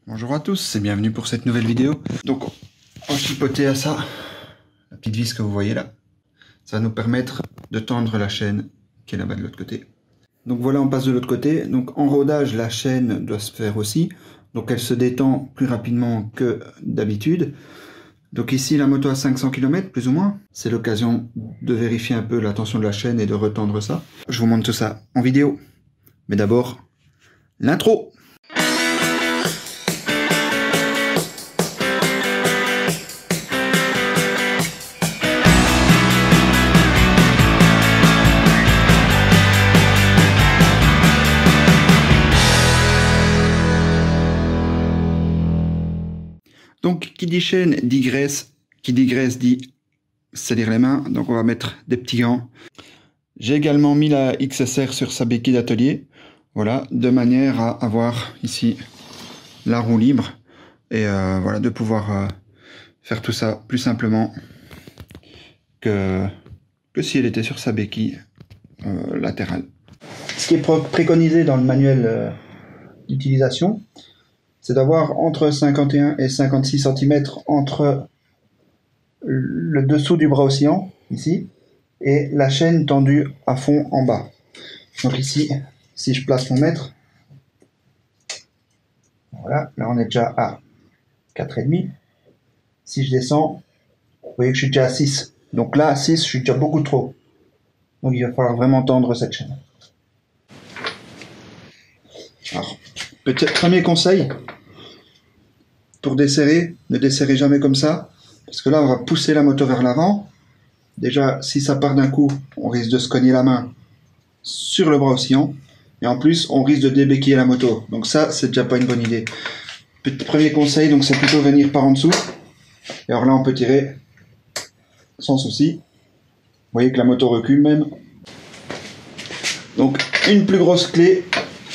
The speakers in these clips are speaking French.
Bonjour à tous et bienvenue pour cette nouvelle vidéo. Donc on va chipoter à ça, la petite vis que vous voyez là. Ça va nous permettre de tendre la chaîne qui est là-bas de l'autre côté. Donc voilà, on passe de l'autre côté. Donc en rodage, la chaîne doit se faire aussi. Donc elle se détend plus rapidement que d'habitude. Donc ici la moto a 500 km plus ou moins. C'est l'occasion de vérifier un peu la tension de la chaîne et de retendre ça. Je vous montre tout ça en vidéo. Mais d'abord, l'intro. Donc, qui dit chaîne dit graisse, qui dit graisse dit salir les mains, donc on va mettre des petits gants. J'ai également mis la XSR sur sa béquille d'atelier, voilà, de manière à avoir ici la roue libre, et voilà, de pouvoir faire tout ça plus simplement que si elle était sur sa béquille latérale. Ce qui est préconisé dans le manuel d'utilisation, c'est d'avoir entre 51 et 56 cm entre le dessous du bras oscillant, ici, et la chaîne tendue à fond en bas. Donc ici, si je place mon mètre, voilà, là on est déjà à 4,5. Si je descends, vous voyez que je suis déjà à 6. Donc là, à 6, je suis déjà beaucoup trop. Donc il va falloir vraiment tendre cette chaîne. Alors, premier conseil, pour desserrer, ne desserrez jamais comme ça, parce que là on va pousser la moto vers l'avant. Déjà, si ça part d'un coup, on risque de se cogner la main sur le bras oscillant, et en plus on risque de débéquiller la moto. Donc ça, c'est déjà pas une bonne idée. Premier conseil, donc c'est plutôt venir par en dessous. Et alors là, on peut tirer sans souci. Vous voyez que la moto recule même. Donc une plus grosse clé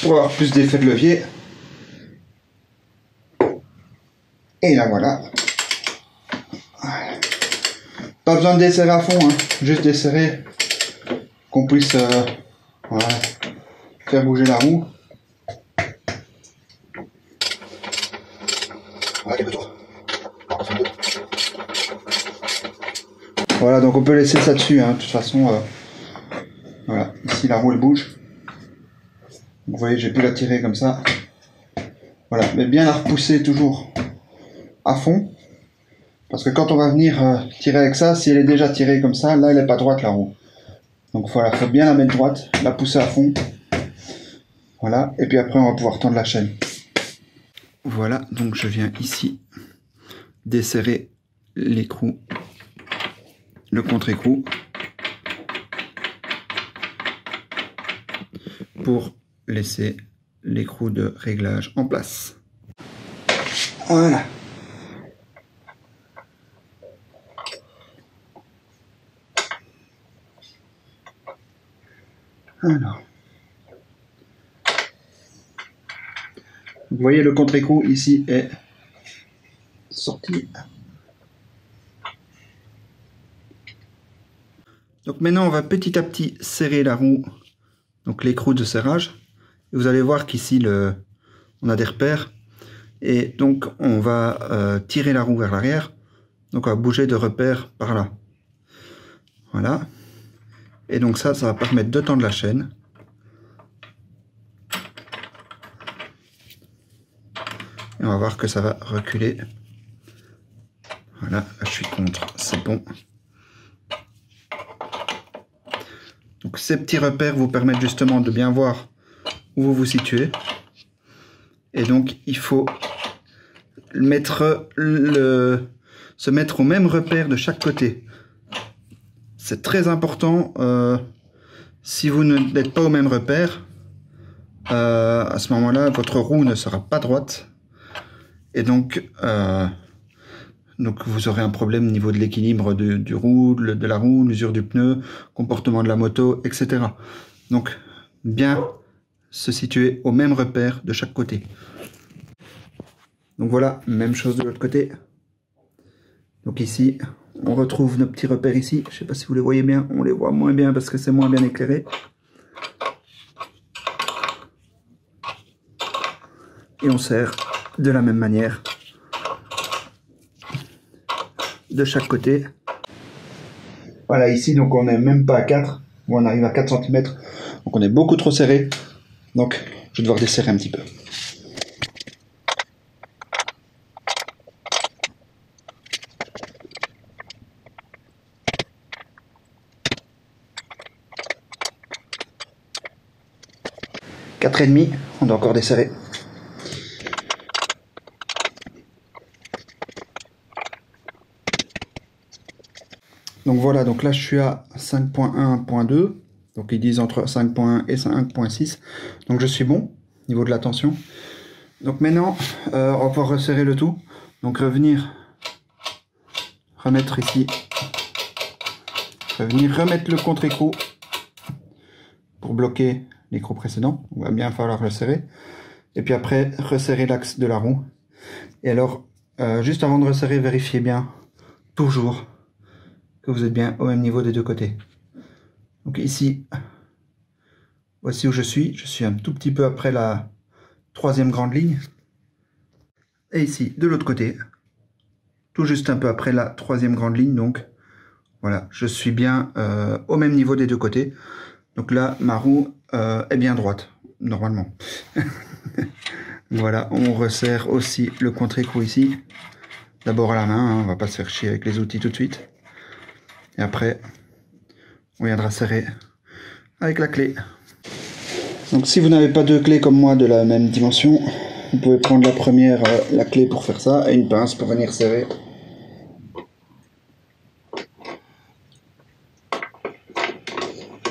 pour avoir plus d'effet de levier. Et là voilà. Pas besoin de desserrer à fond, hein. Juste desserrer, qu'on puisse voilà, faire bouger la roue. Voilà, donc on peut laisser ça dessus, hein. De toute façon, voilà, ici la roue elle bouge. Vous voyez, j'ai pu la tirer comme ça. Voilà, mais bien la repousser toujours à fond, parce que quand on va venir tirer avec ça, si elle est déjà tirée comme ça, là elle n'est pas droite la roue. Donc voilà, il faut bien la mettre droite, la pousser à fond. Voilà, et puis après on va pouvoir tendre la chaîne. Voilà, donc je viens ici desserrer l'écrou, le contre-écrou, pour laisser l'écrou de réglage en place. Voilà. Alors, vous voyez le contre-écrou ici est sorti. Donc maintenant on va petit à petit serrer la roue, donc l'écrou de serrage. Et vous allez voir qu'ici on a des repères, et donc on va tirer la roue vers l'arrière. Donc on va bouger de repère par là. Voilà. Et donc ça va permettre de tendre la chaîne. Et on va voir que ça va reculer. Voilà, là je suis contre, c'est bon. Donc ces petits repères vous permettent justement de bien voir où vous vous situez. Et donc il faut se mettre au même repère de chaque côté. C'est très important. Si vous n'êtes pas au même repère, à ce moment-là, votre roue ne sera pas droite. Et donc vous aurez un problème au niveau de l'équilibre de la roue, l'usure du pneu, comportement de la moto, etc. Donc, bien se situer au même repère de chaque côté. Donc voilà, même chose de l'autre côté. Donc ici, on retrouve nos petits repères ici. Je ne sais pas si vous les voyez bien, on les voit moins bien parce que c'est moins bien éclairé. Et on serre de la même manière de chaque côté. Voilà, ici donc on n'est même pas à 4, on arrive à 4 cm, donc on est beaucoup trop serré, donc je vais devoir desserrer un petit peu. Quatre et demi, on doit encore desserrer. Donc voilà, donc là je suis à 5.1.2, donc ils disent entre 5.1 et 5.6, donc je suis bon, niveau de la tension. Donc maintenant, on va pouvoir resserrer le tout, donc revenir, remettre ici, remettre le contre-écrou pour bloquer l'écrou précédent, on va bien falloir le serrer, et puis après resserrer l'axe de la roue. Et alors, juste avant de resserrer, vérifiez bien, toujours, que vous êtes bien au même niveau des deux côtés. Donc ici, voici où je suis un tout petit peu après la troisième grande ligne. Et ici, de l'autre côté, tout juste un peu après la troisième grande ligne, donc voilà, je suis bien au même niveau des deux côtés. Donc là, ma roue est bien droite, normalement. Voilà, on resserre aussi le contre-écrou ici. D'abord à la main, hein, on va pas se faire chier avec les outils tout de suite. Et après, on viendra serrer avec la clé. Donc si vous n'avez pas deux clés comme moi de la même dimension, vous pouvez prendre la première, la clé pour faire ça, et une pince pour venir serrer.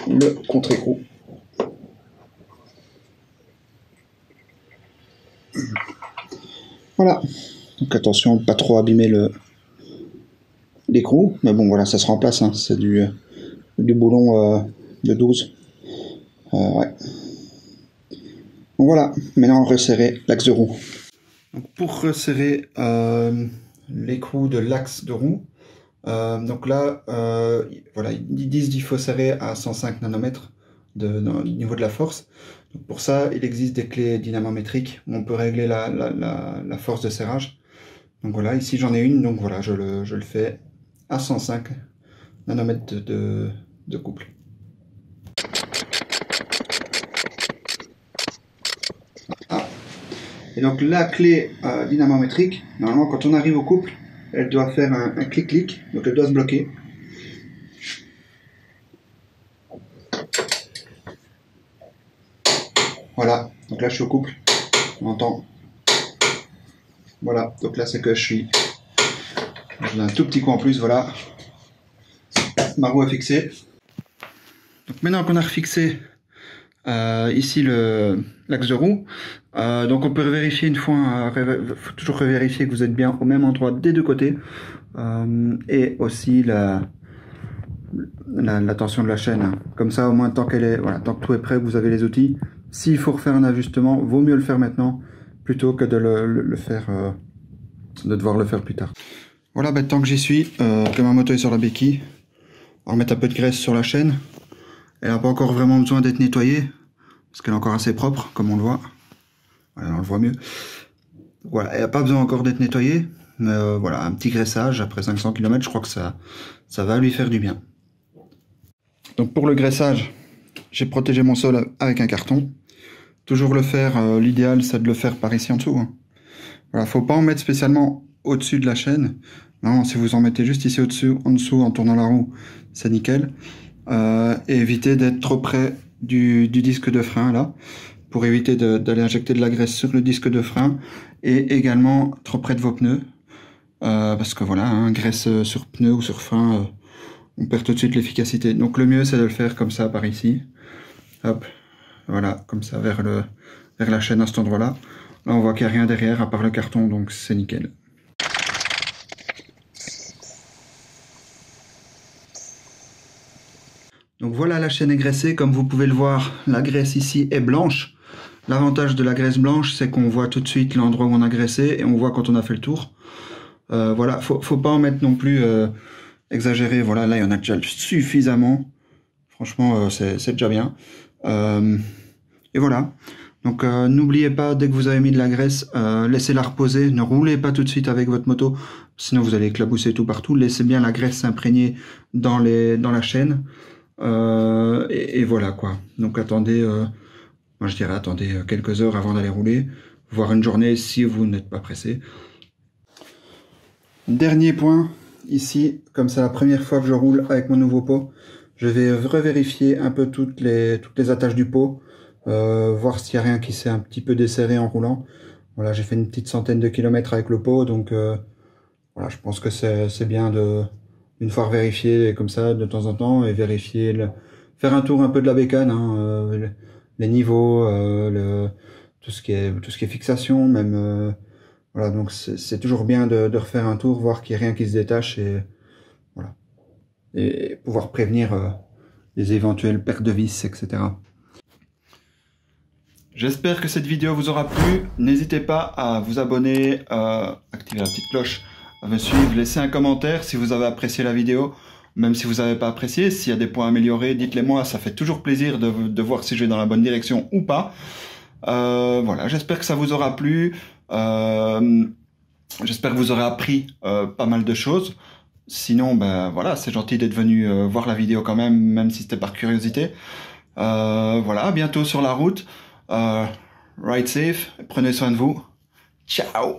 Le contre-écrou. Voilà. Donc attention, pas trop abîmer l'écrou, mais bon voilà, ça se remplace, hein. C'est du boulon de 12. Ouais. Donc voilà, maintenant resserrer l'axe de roue. Donc pour resserrer l'écrou de l'axe de roue, donc là, voilà, ils disent qu'il faut serrer à 105 nanomètres au niveau de la force. Donc pour ça, il existe des clés dynamométriques où on peut régler la force de serrage. Donc voilà, ici j'en ai une, donc voilà, je le fais à 105 nanomètres de couple. Ah. Et donc la clé dynamométrique, normalement quand on arrive au couple, elle doit faire un clic-clic, donc elle doit se bloquer. Voilà, donc là je suis au couple, on entend. Voilà, donc là c'est que j'ai un tout petit coup en plus, voilà. Ma roue est fixée. Donc maintenant qu'on a refixé ici l'axe de roue, donc on peut vérifier une fois, faut toujours vérifier que vous êtes bien au même endroit des deux côtés, et aussi la tension de la chaîne. Comme ça au moins tant qu'elle est, voilà, tant que tout est prêt, vous avez les outils. S'il faut refaire un ajustement, vaut mieux le faire maintenant plutôt que de le faire, de devoir le faire plus tard. Voilà, bah, tant que j'y suis, que ma moto est sur la béquille, on va remettre un peu de graisse sur la chaîne. Elle n'a pas encore vraiment besoin d'être nettoyée, parce qu'elle est encore assez propre, comme on le voit. Voilà, on le voit mieux. Voilà, elle n'a pas besoin encore d'être nettoyée, mais voilà, un petit graissage après 500 km, je crois que ça va lui faire du bien. Donc pour le graissage, j'ai protégé mon sol avec un carton. Toujours le faire, l'idéal c'est de le faire par ici en dessous. Hein. Voilà, faut pas en mettre spécialement au-dessus de la chaîne. Non, si vous en mettez juste ici au-dessus, en dessous, en tournant la roue, c'est nickel. Et éviter d'être trop près du disque de frein là, pour éviter d'aller injecter de la graisse sur le disque de frein, et également trop près de vos pneus, parce que voilà, hein, graisse sur pneu ou sur frein, on perd tout de suite l'efficacité. Donc le mieux c'est de le faire comme ça par ici, hop, voilà, comme ça vers la chaîne à cet endroit là. Là on voit qu'il n'y a rien derrière à part le carton, donc c'est nickel. Donc voilà, la chaîne est graissée, comme vous pouvez le voir, la graisse ici est blanche. L'avantage de la graisse blanche, c'est qu'on voit tout de suite l'endroit où on a graissé et on voit quand on a fait le tour. Voilà, faut pas en mettre non plus exagéré. Voilà, là il y en a déjà suffisamment. Franchement, c'est déjà bien. Et voilà. Donc n'oubliez pas, dès que vous avez mis de la graisse, laissez-la reposer, ne roulez pas tout de suite avec votre moto, sinon vous allez éclabousser tout partout. Laissez bien la graisse s'imprégner dans la chaîne. Et voilà quoi. Donc attendez, moi je dirais attendez quelques heures avant d'aller rouler, voire une journée si vous n'êtes pas pressé. Dernier point, ici, comme c'est la première fois que je roule avec mon nouveau pot, je vais revérifier un peu toutes les attaches du pot, voir s'il n'y a rien qui s'est un petit peu desserré en roulant. Voilà, j'ai fait une petite centaine de kilomètres avec le pot, donc voilà, je pense que c'est bien une fois vérifier comme ça de temps en temps et vérifier, faire un tour un peu de la bécane, hein, les niveaux, tout ce qui est fixation, même. Voilà, donc c'est toujours bien de refaire un tour, voir qu'il n'y a rien qui se détache et voilà. Et pouvoir prévenir les éventuelles pertes de vis, etc. J'espère que cette vidéo vous aura plu. N'hésitez pas à vous abonner, activer la petite cloche, à me suivre, laisser un commentaire si vous avez apprécié la vidéo. Même si vous n'avez pas apprécié, s'il y a des points à améliorer, dites-les moi, ça fait toujours plaisir de voir si je vais dans la bonne direction ou pas. Voilà, j'espère que ça vous aura plu. J'espère que vous aurez appris pas mal de choses. Sinon, ben voilà, c'est gentil d'être venu voir la vidéo quand même si c'était par curiosité. Voilà, à bientôt sur la route. Ride safe, prenez soin de vous. Ciao!